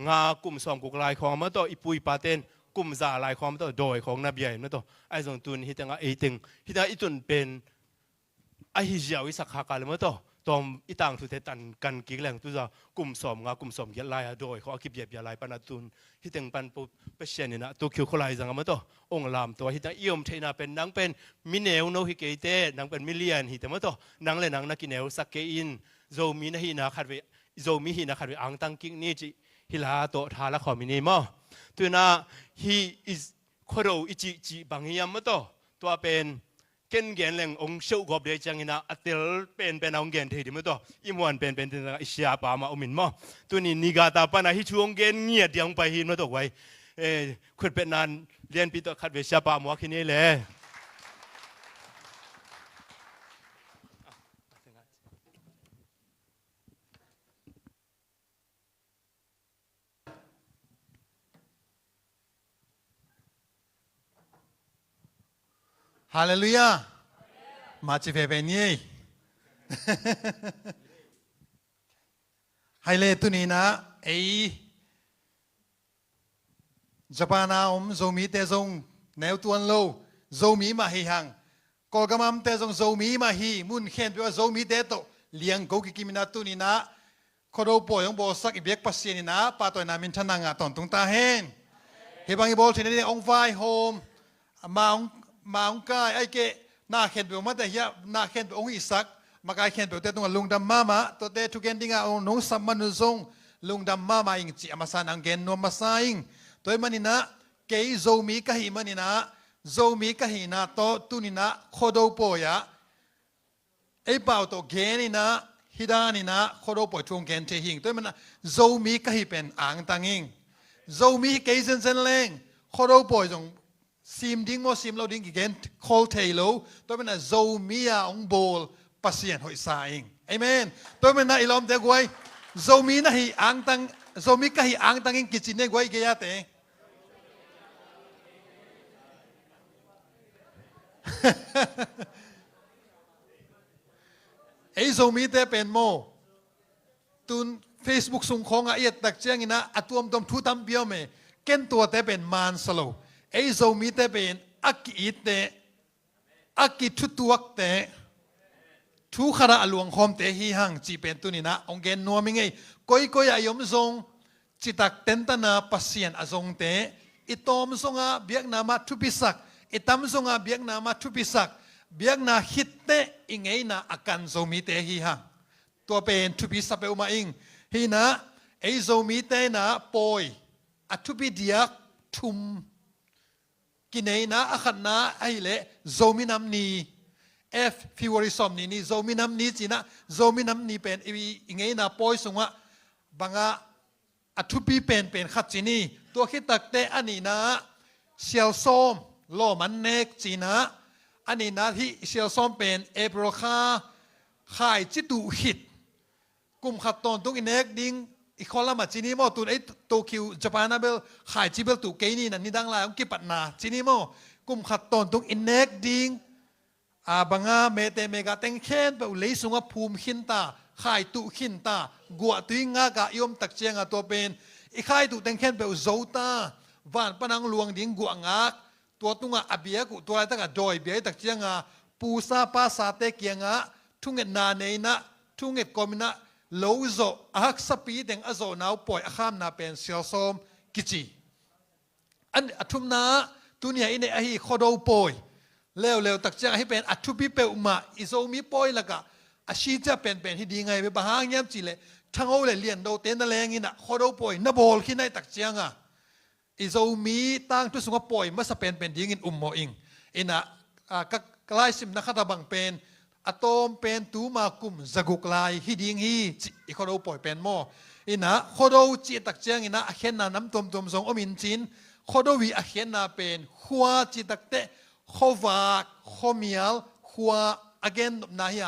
งากุมสอมกุกลายของมาต่ออีปุยปาเต้นกุมซาลายของมาต่อโดยของนบีมาต่อไอ้สงตุนฮิตังไอ้ติงฮิตาอีตุนเป็นไอ้ฮิจาวิสักฮักกาลมาต่อตอมอีต่างสุดเทตันกันกิกแรงตุจะกุมสอมงากุมสอมเยลายโดยเขาอากิบเยลายปนาตุนฮิตังปันปุเปเชนินะตัวคิวคลายจังมาต่อองลามตัวฮิตังอิยมเทนาเป็นนังเป็นมิเนวโนฮิเกเตนังเป็นมิเลียนฮิตมาต่อนังเลนังนักกินเนวสักเกอินโซมีนะฮินาขัดเวโซมีฮินาขัดเวอังตังกิกนี่จิฮิลาโตทาละขอมินิมอตัวน่ะ he is โคโรอิจิจิบางยามมาต่อตัวเป็นเกณฑ์แกนแรงองค์เชกอบเดจังอินะอัตเตลเป็นองค์แกนเทดิมาต่ออิมวันเป็นอิชยาปามาอมินมอตัวนี้นิกาตาปนะฮิช่วงเกณฑ์เงียดยังไปหินมาต่อไว้ขุดเป็นนานเรียนปีต่อขัดเวชาปามัวคินี่แหละฮาเลลูยามาจิเฟเปนี่ไฮเลตุนีนะไอญี่ปุ่นโซมีเตซงแนวตัวนโลโซมีมาฮีหังกอลกามเตซงโซมีมาฮีมุนเข็นว่าโซมีเตโตเลียงกูกิมินาตุนีนะขอดูปอยองบอสักอีเบียกปัสเซียนีนะปาตัวนามินชนังอ่ะตอนตุงตาเฮนเฮบังอีบอลทีนี้องไฟโฮมมาองกายไอเกน่าเข็นไปมาแต่เฮียน่าเข็นไปองอิสักมากายเข็นไปแต่ตรงลุงดำมาตัวเตทุกเกนดิ้งเอาน้องสัมมานุซงลุงดำมาอิงจิอามาสานังเกนนัวมาซาอิงตัวมันนี่นะเกยโซมีกะหิมันนี่นะโซมีกะหินะโตตุนี่นะโคโดโปยะไอ้เป่าตัวเกนี่นะฮิดานี่นะโคโดโปช่วงเกนเทหิงตัวมันนะโซมีกะหิเป็นอ่างตังอิงโซมีเกยเซนเซนเลงโคโดโปจงซิมดิ้งโมซิมเราดิ้งกี่เกนโคลเทโลตัวมันน่ะโซมีอาองโบลปัสเซียนหอยสายเองเอเมนตัวมันน่ะอีลอมเตกวยโซมีน่ะฮีอังตังโซมีกะฮีอังตังเองกิจินเนกวยเกียเตไอโซมีเตเป็นโมตุน Facebook ส่งของอ่ะเอียดตักเจียงนะอัตวมตมทุตัมเบียวเมเกนตัวเตเป็นมานสโลไอโซมีเตเป็นอักกิเตอักกิทุตวกเตทุขระหลวงคอมเตฮีหังจีเป็นตุนี่นะองเกนนัวมิงไงก้อยอายมทรงจิตักเตนตนาปัสเซียนอทรงเตอิตอมทรงอาเบียกนามาทุปิสักอิตามทรงอาเบียกนามาทุปิสักเบียกนาฮิตเตอิงไงนาอากันโซมีเตฮีหังตัวเป็นทุปิสักเปอุมาอิงฮีนะไอโซมีเตนะปอยอัทุปิเดียกทุมกินเองนะอาขันนะไอเละโซมินัมนีฟิวอริซอมนี่โซมินัมนีจีนะโซมินัมนีเป็นอีไงนะปอยสงะบางอัทุปีเป็นขัดจีนี่ตัวคิดตักเตอันนี้นะเชียวส้มโลมันเนกจีนะอันนี้นะที่เชียวส้มเป็นเอโปรคาขายจิตุหิตกลุ่มขัดตอนตุงอินเนกดิ้งอีกคนละมาจีนี่โมตุนไอโตเกียวญี่ปุ่นนะเบลขายจิเบลตุเกนี่นั่นนี่ดังไล่องกิปัตนาจีนี่โมกลุ่มขัดตอนตุงอินเนกดิ้งบางเมเตเมกาเต็งเข็นไปเลยสุงภูมิขินตาขายตุขินตากัวตุยงากะยมตักเจียงตัวเป็นอีขายตุเต็งเข็นไปโซตาวันปนังหลวงดิ้งกัวงากตัวตุงอเบียกุตัวอะไรตั้งแต่ดอยเบียตักเจียงปูซาปาซาเตเกียงทุ่งเงินนาเนนะทุ่งเงินกอมินะโลโซอักสปีเดงอโซนาวปล่อยอาคามนาเป็นเซียวซอมกิจิอันทุมนาตุนี่อินเนอฮีโคโดปล่อยเร็วตักเจียงให้เป็นอัทุปิเปอุมาอิโซมีปอยละกะอาชีจะเป็นที่ดีไงไปบ้าเงี้ยจีเลยทั้งเอาเลยเลียนโดเต้นตะแลงินะโคโดปอยนับบอลขี้ในตักเจียงอิโซมีตั้งทุสุงปอยมาสเป็นดีงินโมอิงอินะก็กลายสิมนักขัดบังเป็นอะตอมเป็นตูมากุมจักุกลายฮิดิงฮีอีโคโดปอยเป็นโมอินะโคโดจีตักเจียงอินะเข็นนาน้ำต้มทรงอมินจินโคโดวีเข็นนาเป็นขัวจีตักเตข้าวข้าวเมียลขัวagain นะฮี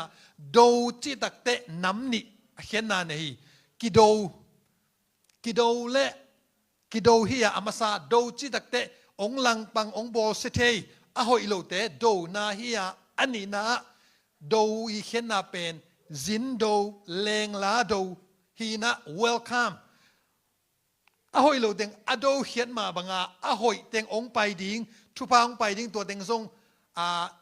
โดจิตักเตน้ำนี่เห็นนาเนี่ยกิโดเละกิโดฮีอามาซาโดจิตักเตองลังปังองบอลเซเทอะหอยโลเตโดนาฮีอันนี้นะโดอีเห็นนาเป็นจินโดเลงลาโดฮีนะ welcome a hoi lo teng ado hian ma banga a hoi teng ong pai ding thu pa ong pai ding to teng zong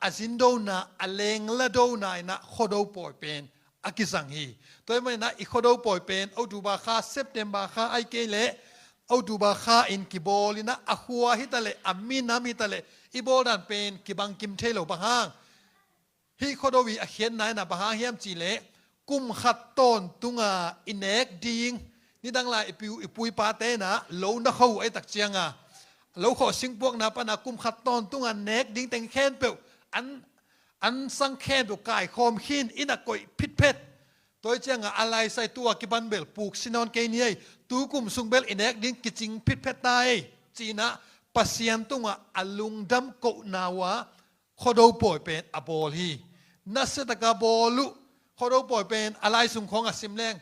azindo na aleng la do na na khodo poi pen akisang hi toy mai na I khodo poi pen o du ba kha September kha ai ke le o du ba kha in kibolina a huwa hitale amina mitale ibodan pen kibang kim thelo ba hang hi khodo wi a hian nai na ba ha hiam chi le kum khat ton tunga inek ding ni dang lai ipui pa te na lo na khau ai tak chianga lo kho sing pok na pa na kum khat ton tunga nek ding teng khen pe an sang khen bu kai khom khin ina koi phit phet toy chianga alai sai tua ki ban bel puk sinon ke ni ai tu kum sung bel inek ding kiching phit phet tai china pasian tunga alung dam ko nawa khodo poi pen abol hi nasetaka bolu khodo poi pen alai sung khong asim leng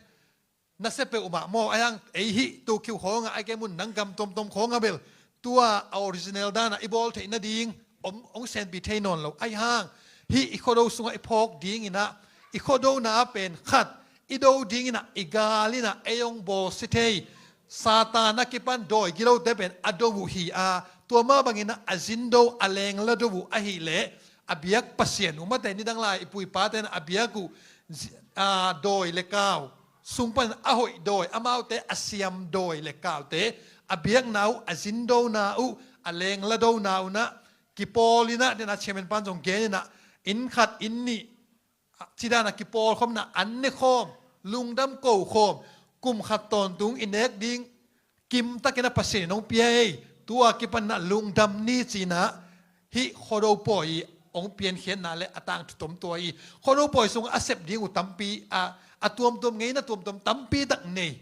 na se pe uma mo ayang hi tu kiu khong ai ke mun nangam tom khong abel tua original dana ibol the na ding ong sen bi the non lo ai hang hi ikhodo sunga ipok ding ina ikhodo na pen khat ido ding ina igalina ayong bo sithei satana kipan doi gilo te pen adobu hi a tua ma bangina azindo aleng la dobu a hi le abiak pasien uma te ni dang lai ipui pa ten abiaku doi le kaw sungpan ahoi doi amau te asiam doi le kaw te abiak nau azindo na u aleng la do na una kipolina de na chemen pan jong ge na in khat in ni chidana kipol khom na an ne khom lungdam ko khom kum khat ton tung inek ding kim takena pasin nong piai tua kipan na lungdam ni china hi khodo poi ong pian khian na le atang tom toi khodo poi sung accept ding u tampi atuam tom ngei na tom tampi tak nei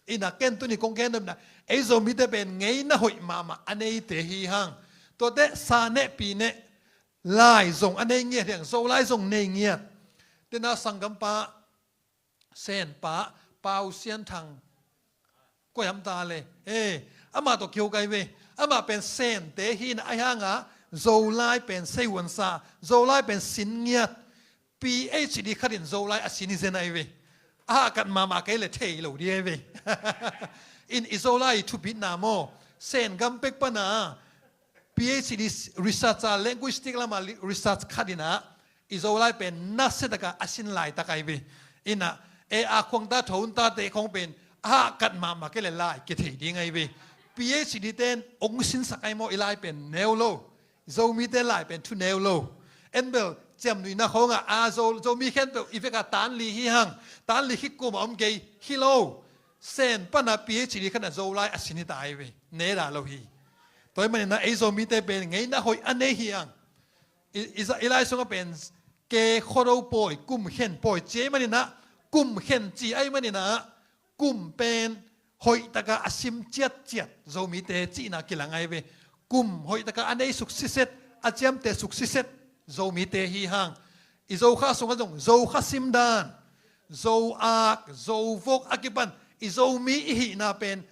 ina ken tu ni kong ken na ezo mi te ben ngei na hoi mama anei te hi hang to te sa ne pi ne lai zong anei nge hiang zo lai zong nei nge te na sangam pa sen pa pau sian thang ko yam ta le ama to kyo kai we ama pen sen te hi na ai hanga zo lai pen sei wan sa zo lai pen sin nge PhD kharin zo lai asini zen ai we kan mama kai le thei lo die we in izolai to bit na mo sen gam pek pa na PhD research linguistic lama research khadina izolai pen na setaka asin lai takai we ina a khong ta thon ta te khong pen kan mama kai le lai ke thei ding ai we PhD ten ong sin sakai mo ilai pen neulo zo mi te lai pen tu neulo enbel jam nui na khonga zo mi khen pe ifeka tan li hi hang tan li hi kum om ge hilo sen pana PhD khana zo lai asini tai we ne da lo hi toy man na ezo mi te ben ngei na hoi ane hi hang is ilai songa pen ke khodo poi kum khen poi che man na kum khen chi ai man na kum pen hoi taka asim chiat zo mi te chi na kilangai we kum hoi taka ane suksiset achiam te suksiset zo mi te hi hang izo kha songa jong zo kha simdan zo ak zo vok akipan izo mi hi na pen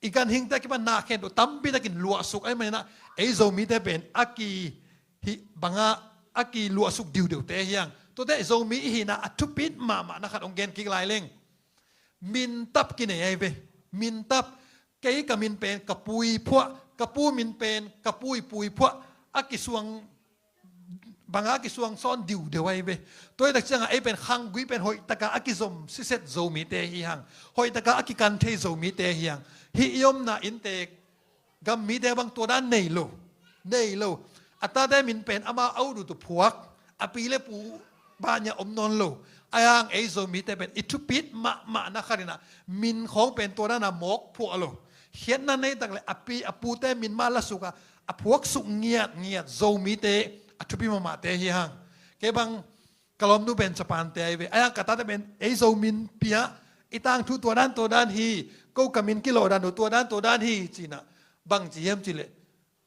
ikan hing ta kipan na khen do tampi takin lua suk ai na zo mi te pen aki hi banga aki lua suk diu te hiang to te zo mi hi na atupit mama na khat onggen ki lai leng min tap ki ne ai ve min tap kei ka min pen kapui phwa kapu min pen kapui pui phwa akisuang banga kisuang son diu de wai be toy dak changa ai pen khang gui pen hoi taka akizom siset zo mi te hi hang hoi taka akikan the zo mi te hi hang hi yom na inte gam mi de bang to dan nei lo ata de min pen ama au du tu phuak api le pu ba nya om non lo ayang ei zo mi te pen itupit ma na kharina min khong pen to na mok phu alo hian na nei tak le api apu te min ma la suka aphuak suk ngiat zo mi te atupi mama te hi hang ke bang kalom nu ben Japan te ai ve aya kata te ben ei zo min pia itang thu to dan hi ko kamin kilo dan to dan hi china bang ji yem chi le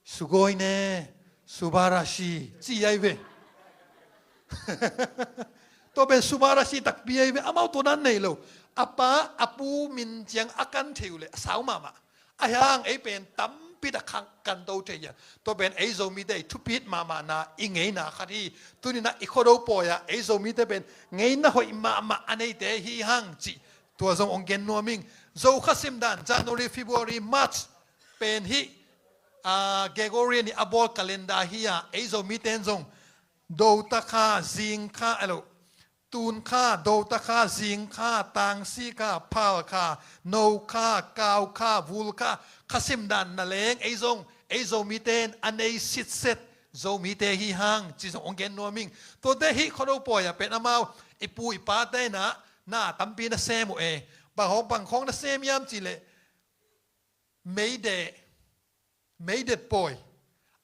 sugoi ne subarashi chi ai ve to ben subarashi tak pi ai ve amau to dan nei lo apa apu min chiang akan theu le saw mama ayang ei pen tam pi da khang kan do te ya to ben ei zo mi dei thu pit mama na ingei na khari tu ni na ikhodo po ya ei zo mi te ben ngei na hoi mama anei te hi hang chi ตัวทรงองค์เกนนัวมิงโซคัสิมดัน January February March เป็นฮิGregorian Abol Calendar ฮิยาไอโซมีเตนทรงโดตะคาซิงคาตูนค่าโดตะค่าซิงค่าตังซีค่าพาวค่าโนค่ากาวค่าวูลค่าคัสิมดันนั่นเองไอโซมีเตนอันไอซิดเซตโซมีเตฮีฮังจีสององเกนนัวมิงตัวเดฮิเขาดูปอยเป็นอามาวอิปูอิปาเตนะน่าตั้มปีน่ะเซมเอบางของน่ะเซมยามจีเลไม่เด็ดปอย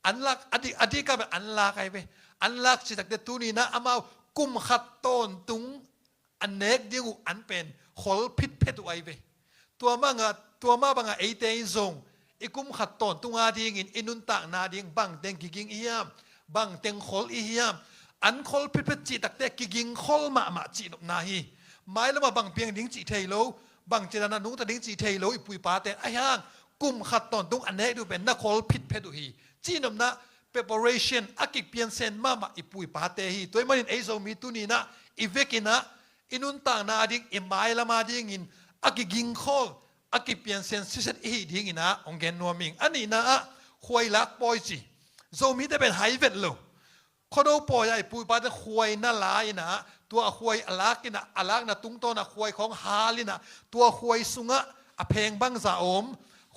อันลักอดีก็แบบอันลักไอเวอันลักจิตเดตุนีนะอามาวกุมขัดต้นตุงอันเนกเดียงอันเป็นขอลพิษเพตุไอเวตัวมาบางไอเตนซงอีกุมขัดต้นตุงอาดีงินอินุนตากนาดีงบังเต็งกิกิงอียามบังเต็งขอลอียามอันขอลพิษเพจิตักเตกิกิงขอลมาจีนนาฮีไม่แล้วมาบังเพียงดิ้งจีเทโลบังเจรนานุงแต่ดิ้งจีเทโลอีปุยปาเตนไอฮังกุมขัดต้นตุงอันเนกดูเป็นนักขอลพิษเพตุฮีจีนนะpreparation อากิเปลี่ยนเซนมาอีปุยปาเตฮีตัวมันไอโซมีตุนีนะอีเวกินะอินุนต่างนาดิ้งอิไมละมาดิ้งอินอากิกิงขอลอากิเปลี่ยนเซนซิเซตอีดิ้งอินะองเกนนัวมิงอันนี้นะควยลักปอยจีโซมีแต่เป็นไฮเวทโลเขาดูปอยไอปุยปาเตควยน่าลายนะตัวควยอลักนะอลักนะตุงโตนะควยของฮาลินะตัวควยสุงะอเพงบังซาอม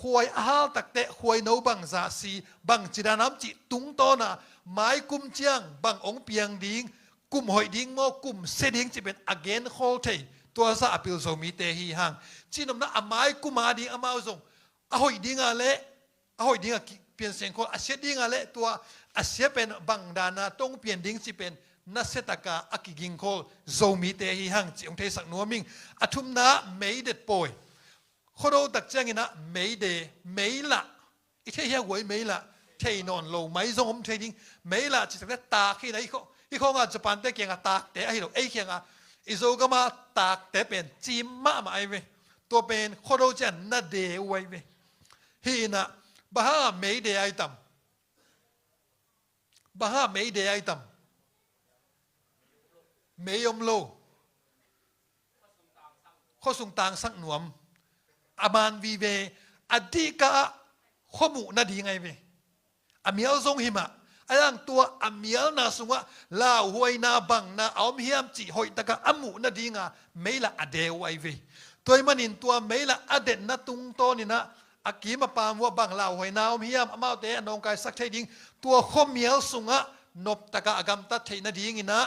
ควยอาหารตักเตะควยโนบังซาซีบังจิดาน้ำจิตุงโตนะไม้กุมเจียงบังองเปียงดิ้งกุมหอยดิ้งโมกุมเสดิ้งจะเป็นอเกนโคลเทตัวซาอพิลโซมีเตฮีฮังจีนมนะไม้กุมาดิ้งอามาซงหอยดิ้งอะไรหอยดิ้งเปลี่ยนเสียงคนอาเซียดิ้งอะไรตัวอาเซียเป็นบังดานาต้องเปลี่ยนดิ้งจะเป็นนัสเซตากาอากิกิงโคลโซมีเตฮีฮังจีองเทสักนัวมิงอาทุมนะไม่เด็ดปอยเขาดูตักเจงินะไม่เดไม่ละอีเทียหวยไม่ละเทนอนโลไม่ทรงผมเทดิ้งไม่ละจิตสักตากที่ไหนอีกคนอาจจะปันเตเกียงตากแต่ไอ้เราไอ้เกียงอีโซก็มาตากแต่เป็นจิมมาไอเวตัวเป็นเขาดูจะน่าเดไว้เวฮีนะบ้าไม่เดไอตัมบ้าไม่เดไอตัมไม่ยอมโลข้อสุงต่างสักหน่วมอามานวีเวอดีกะข้อมูนาดีไงเวอามีลทรงหิมะอันตัวอามีลนาสุงะลาหวยนาบังนาเอามียมจีหอยตะกะอามูนาดีงาไม่ละอเดวไอเวตัวมันอินตัวไม่ละอเดนนาตุงโตนี่นะอากีมาปามว่าบังลาหวยนาเอามียมอามาเตะนองกายสักเทดิงตัวข้อมีลสุงะนบตะกะอากำตัดเทนาดีงินะ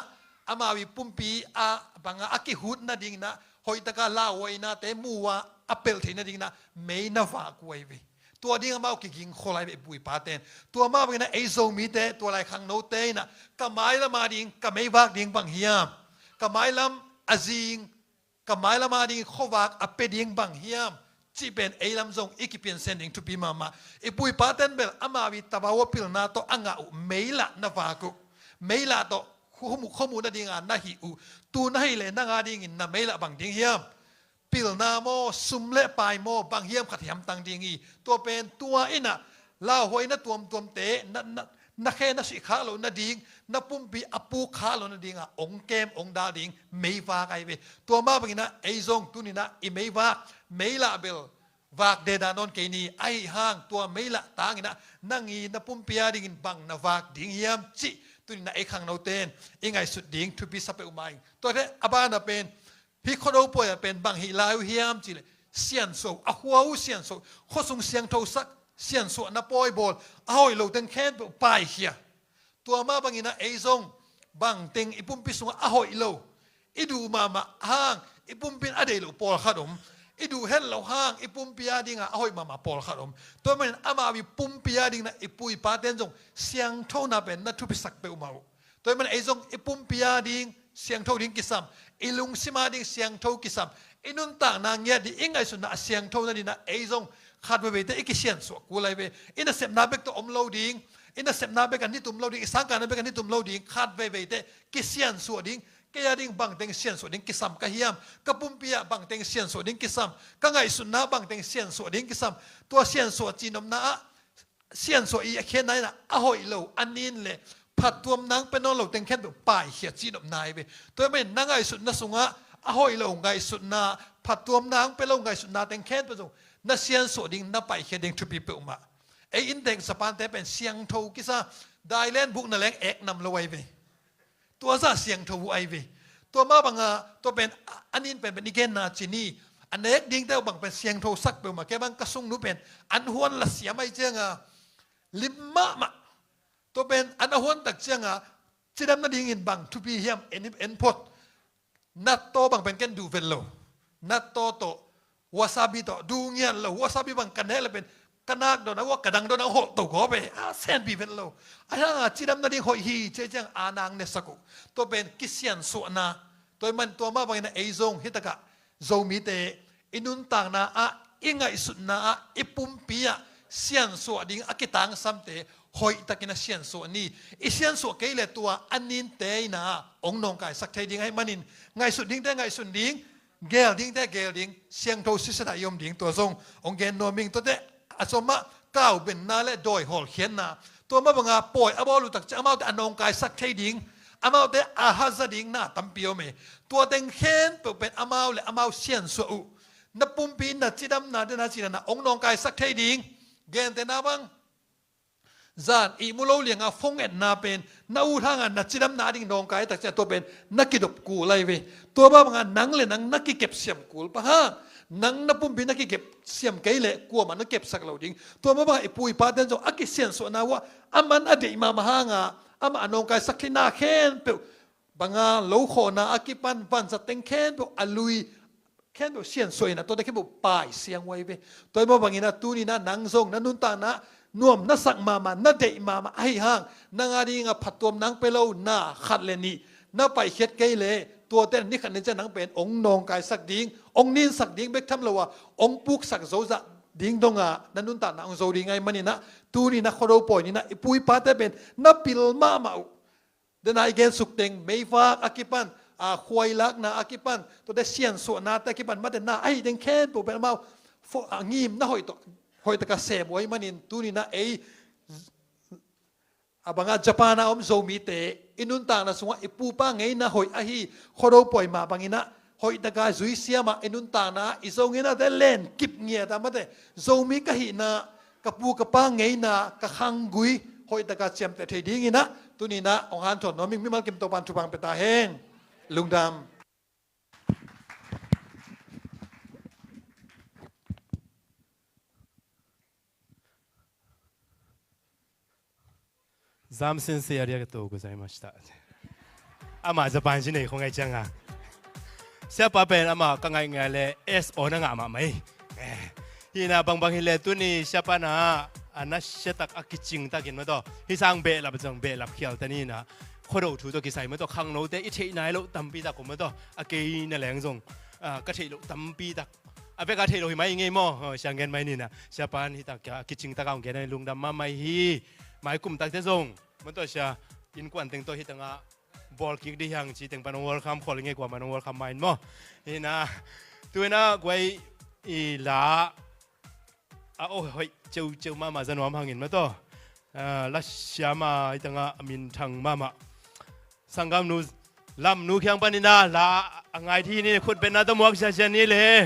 อามาวิปุ่มปีอาบังอากิหุดนาดีงินะหอยตะกะลาหวยนาเตมัวอัปเปิลที่นั่นดิ้งนะไม่น่าฝากไว้เวตัวดิ้งมาเอากิ่งโคลายไปปุยปาเตนตัวมาเป็นนะไอโซมีเตตัวอะไรขังโนเตนะกะไม้ละมาดิ้งกะไม่วากดิ้งบังเฮียมกะไม้ลำอาซิงกะไม้ละมาดิ้งข้อวากอัปเปดิ้งบังเฮียมจีเป็นไอลำทรงอีกเปลี่ยนเซนดิ้งทุปีมาไอปุยปาเตนเบลอามาวิตาบาวปิลนาโตอ่างะไม่ละน่าฝากไม่ละโตข้อมูลนั่นดิ้งอ่ะน่าหิวตูน่าให้เลยนั่งอ่ะดิ้งน่าไม่ละบังดิ้งเฮียมปิลนาโมซุมเละปายโมบางเยี่ยมขัดยำตังดีงีตัวเป็นตัวอินะลาหวยนะตัวเตะนักแค่นักสิขาโลนัดดิงนักปุ่มปีอปูขาโลนัดดิงอ่ะองเกมองดาดิงไม่วากไอเวตัวมาเป็นนะไอซงตุนี่นะอีไม่วากไม่ละเบลวากเดดานนเกนีไอห้างตัวไม่ละตางนะนั่งอีนักปุ่มปีอาดิงบังนะวากดิงเยี่ยมจิตุนี่นะไอขังโนเตนอีไงสุดดิงทุปีสับเปอุไมตัวเทอบานะเป็นพี่เขาดูป่วยเป็นบางฮิลาเฮียมจีเลยเสียนโซอาหัวเสียนโซข้อส่งเสียงโทสักเสียนโซนับป่วยบอลเอาไอ้เราเต็งแค่ไปเฮียตัวมาบางทีนะไอ้ซงบางเต็งไอ้ปุ่มพิสุงเอาไอ้เราไอ้ดูมาห้างไอ้ปุ่มเป็นอะไรเราปอลขัดมไอ้ดูเห็นเราห้างไอ้ปุ่มพิยาดิงเอาไอ้มาปอลขัดมตัวมันอามาวิปุ่มพิยาดิงนะไอ้ปุยปาเต้นซงเสียงโทนับเป็นนัททุพิสักเปอุมาตัวมันไอ้ซงไอ้ปุ่มพิยาดิงเสียงโทดิงกิซัมอิลุงสิมาดิงเสียงโทกิซัมอินุนต่างนางเงียดิอิงไอสุนนะเสียงโทนั่นนี่นะไอซงขาดไปเวทอีกเสียงสวกกูเลยเวอินะเสพนาเบกตัวอมโลดิงอินะเสพนาเบกันที่ตุ่มโลดิงสังการเบกันที่ตุ่มโลดิงขาดไปเวทกิเสียงสวดิงก็ยาดิงบังเต็งเสียงสวดิงกิซัมก็เฮียมก็ปุ่มเปียบังเต็งเสียงสวดิงกิซัมก็ไงสุนนะบังเต็งเสียงสวดิงกิซัมตัวเสียงสวจีนมนะเสียงสวอีแค่ไหนนะอร่อยโลอันนี้เลยผัดตัวนังเป็นนอนเราเต็งแค่แบบป่ายเขียดจีนอบนายไปตัวไม่นั่งไงสุดนะสุงะอร่อยเราไงสุดนะผ ผัดตัวน้ำไปลงไงสุดนาเต็งแค้นไปส่งน่าเสียงสวดิ่งน่าไปเขียนดิ่งทุบีเปิลมาไออินเด็กสปานแต่เป็นเสียงโทกิซาได้เล่นบุกนั่นแหละเอกนำเราไว้ไปตัวซาเสียงโทไอไปตัวมาบางตัวเป็นอันนี้เป็นอีเกนนาจินีอันเอกดิ่งแต่บางเป็นเสียงโทสักเปิลมาแค่บางกระซุงนู้เป็นอันหวนละเสียไม่เจียงลิมมาตัวเป็นอันหวนตักเจียงจีดำนั่นดิ่งอินบางทุบีเฮียมเอ็นพดนัดโตบางเป็นแกนดูเวลโลนัดโตวาซาบิโตดูเงียนโลวาซาบิบางกันแน่เลยเป็นกันนักโดนว่ากระดังโดนเอาหดตกหัวไปเส้นบีเวลโลอันนั้นจีดำนั่นดิ่งหอยฮีเจียงอานางเนสกุตัวเป็นกิเซียนสุนาตัวมันตัวมาบางในเอซงฮิตกะโซมิเตอินุนต่างนาอิงไงสุนาอิปุมปียเซียนสุดิ่งอากิตังซัมเตหอยตะกินเซียนสุนี่อิเซียนสุเกลตัวอันนินเตยนาองนองกายสักเทดิ่งให้มันินไงสุดิ่งได้ไงสุดิ่งเกลดิ่งได้เกลดิ่งเสียงโทสิสดายมดิ่งตัวทรงองเกนโนมิงตัวเตอสมะก้าวเป็นนาและโดยหอลเขียนนาตัวมาบังอาป่วยอบอลุตักจะเอามาแต่อนองกายสักเทดิ่งอามาแต่อาฮัซดิ่งนาตั้มเปียวเมตัวเต็งเขียนเป็นอามาและอามาเซียนสุนับปุ่มปีนัดจีดำนาเดนาจีนาองนองกายสักเทดิ่งเกนเตนาบังจานอีมุโลเลียงฟงเอ็นนาเป็นนาอูทางนัดจีดำนาดิ่งนองกายแต่จะตัวเป็นนักกิดบกูไลเวตัวบ้าบางนังเลยนักกิเก็บเสียมกูปะฮะนังนับปุ่มปีนักกิเก็บเสียมไกเลยกลัวมันนักเก็บสักเหล่าดิ่งตัวบ้าบางไอปุยปาเดนจงอักกิเซียนส่วนนาว่าอามันอดีมาหางอามันนองกายสักที่นาเคนเปบางโลโคนาอักกิปันสเต็งเคนเปอลุยแค่ตัวเสียนสวยนะตัวได้แค่บอกปลายเสียงไว้ไปตัวมาบางอย่างนะตู้นี่นะนังทรงนันนุนตานะน่วมนัสักมานัเดมาไอ้ห้างนางอาดีงผัดตัวนังไปเล่าหน้าขัดเลนี่น้าไปเฮ็ดไกเลยตัวเต้นนี่ขันนี้จะนังเป็นองค์นองกายสักดิ้งองค์นินสักดิ้งเบกทำละว่าองค์ปุกสักโซจะดิ้งตรงนันนุนตานะองค์โซดิ้งไงมันนี่นะตู้นี่นะขโรปอยนี่นะปุยปาเตเป็นนับปิลมาเดนายเกนสุกเต็งไม่ฟ้าอากิปันควายลักนะอากิปันตัวได้เสียนส่วนนาแต่อากิปันมาแต่นาไอ้เด้งแค่ตัวเป็นมางีมนะหอยตัวหอยตะกะเสบไว้มันอินตัวนี้นะไอ้บางญี่ปุ่นนะโซมิเตอินุนต่างนะสงฆ์ปูป้าไงนะหอยอาฮีขโรปอยมาบางอินะหอยตะกะจุยเสียมาอินุนต่างนะอิโซงินะได้เล่นกิบเงียแต่มาแต่โซมิกะหินะกับปูกับป้าไงนะกับขังกุยหอยตะกะเจียมแต่เทดีงินะตัวนี้นะองค์ฮันถอนน้องมิไม่มาเก็บตัวปันทุบังเปตาแห้งลุงดำザム先生ありがとうございました。ジャパン人ね、こがいちゃんが。シャパペンかがいがれ、S おながままい。ひなばんばんひれとにシャパな、なしゃたあきちんたけんまと、ひさんべらぶじゃんべらきゃたにな。これをときさいまと、かんのでいちないろ、たんびだこまと、あけいなれんぞん、かてろ、たんびだ。ไปกาเทโลหิไม่ไงมั้งช่างเงินไม่นี่นะชาวบ้านที่ตากคิดจริงตากเอาเงินในลุงดำมาไม่ฮีไม่กลุ่มตากเทส่งมันตัวเชียอินกวนเต็งตัวที่ตั้งบอลคิกได้ยังจีเต็งปานวอลคัมคนง่ายกว่าปานวอลคัมไม่มั้งนี่นะตัวน่ะกวยอีลาโอ้ยเจ้ามาจะนวมหางเงินมาตัวลัชยามาตั้งมินทางมาสังกัมนูลำนูเขียงปานินาลาไงที่นี่คุณเป็นนาตมวกเชียนี้เลย